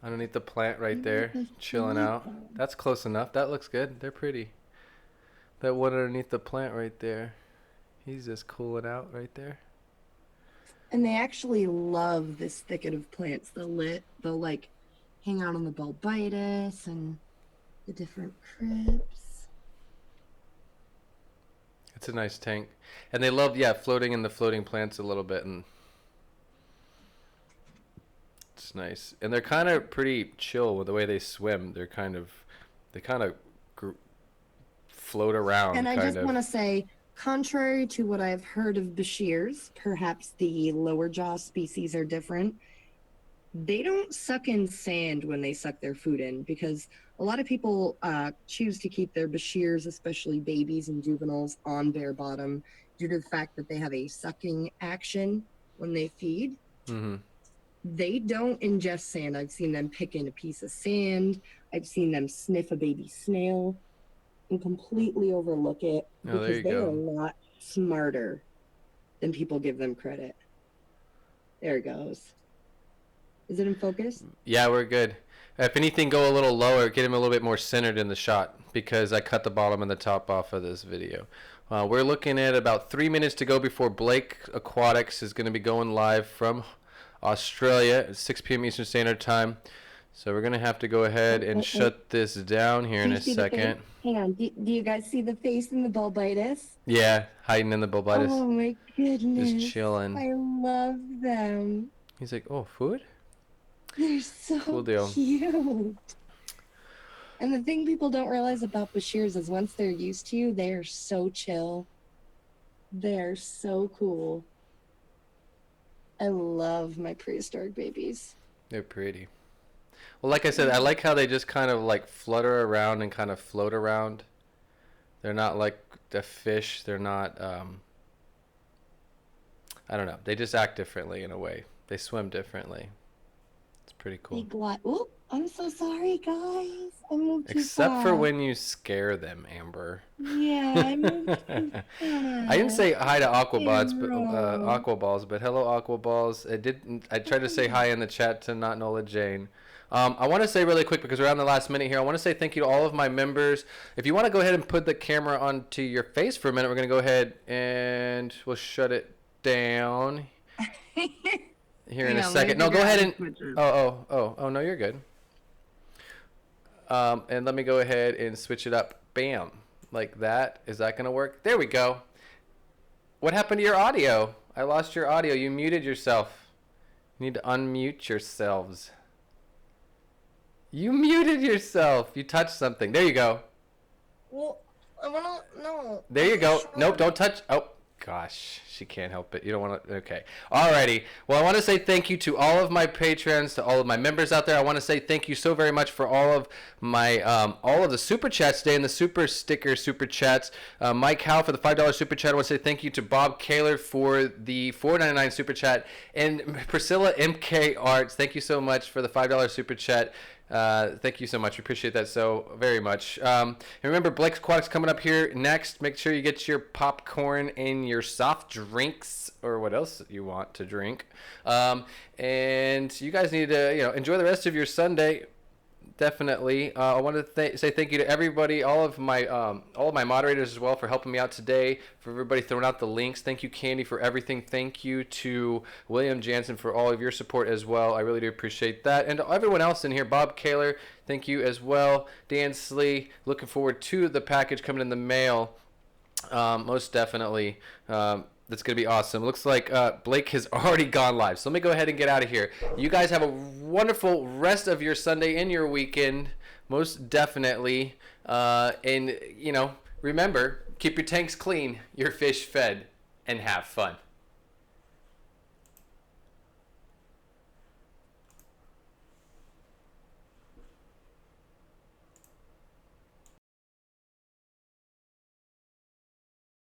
S1: Underneath the plant right there. Chilling out. That's close enough. That looks good. They're pretty. That one underneath the plant right there. He's just cooling out right there.
S2: And they actually love this thicket of plants. They'll hang out on the bulbitis and the different cribs.
S1: It's a nice tank. And they love, floating in the floating plants a little bit. And it's nice. And they're kind of pretty chill with the way they swim. They kind of float around.
S2: And I just want to say, contrary to what I've heard of Bashirs, perhaps the lower jaw species are different. They don't suck in sand when they suck their food in because a lot of people choose to keep their Bashirs, especially babies and juveniles, on bare bottom due to the fact that they have a sucking action when they feed. Mm-hmm. They don't ingest sand. I've seen them pick in a piece of sand. I've seen them sniff a baby snail and completely overlook it because they are a lot smarter than people give them credit. There it goes. Is it in focus?
S1: Yeah, we're good. If anything, go a little lower, get him a little bit more centered in the shot because I cut the bottom and the top off of this video. We're looking at about 3 minutes to go before Blake Aquatics is going to be going live from Australia at 6 p.m. Eastern Standard Time. So we're going to have to go ahead and shut this down here in a second.
S2: Hang on. Do you guys see the face in the bulbitis?
S1: Yeah, hiding in the bulbitis.
S2: Oh, my goodness.
S1: Just chilling.
S2: I love them.
S1: He's like, oh, food?
S2: They're so
S1: cool deal.
S2: Cute.
S3: And the thing people don't realize about Bashirs is once they're used to you, they are so chill. They're so cool. I love my prehistoric babies.
S1: They're pretty. Well, like I said, I like how they just kind of like flutter around and kind of float around. They're not like the fish. They're not, I don't know. They just act differently in a way. They swim differently. It's pretty cool.
S3: Oh, I'm so sorry, guys. I moved too
S1: Except
S3: far.
S1: for when you scare them, Amber.
S3: Yeah, I moved too far.
S1: I didn't say hi to Aquaballs, but hello Aquaballs. I tried to say hi in the chat to Not Nola Jane. I want to say really quick because we're on the last minute here. I want to say thank you to all of my members. If you want to go ahead and put the camera onto your face for a minute, we're going to go ahead and we'll shut it down here in a second. No, go ahead and oh no, you're good. And let me go ahead and switch it up. Bam, like that. Is that going to work? There we go. What happened to your audio? I lost your audio. You muted yourself. You need to unmute yourselves. You muted yourself. You touched something. There you go.
S3: Well, I want to know.
S1: There you go. Nope, don't touch. Oh, gosh. She can't help it. You don't want to. Okay. Alrighty. Well, I want to say thank you to all of my patrons, to all of my members out there. I want to say thank you so very much for all of my, all of the super chats today and the super sticker super chats. Mike Howe for the $5 super chat. I want to say thank you to Bob Kaler for the $4.99 super chat. And Priscilla MK Arts, thank you so much for the $5 super chat. Thank you so much. We appreciate that so very much. And remember, Blake's Aquatics coming up here next. Make sure you get your popcorn and your soft drinks or what else you want to drink. And you guys need to, enjoy the rest of your Sunday. Definitely. I want to say thank you to everybody, all of my moderators as well for helping me out today, for everybody throwing out the links. Thank you, Candy, for everything. Thank you to William Jansen for all of your support as well. I really do appreciate that. And to everyone else in here, Bob Kaler, thank you as well. Dan Slee, looking forward to the package coming in the mail. Most definitely. That's going to be awesome. Looks like Blake has already gone live. So let me go ahead and get out of here. You guys have a wonderful rest of your Sunday and your weekend. Most definitely. And, remember, keep your tanks clean, your fish fed, and have fun.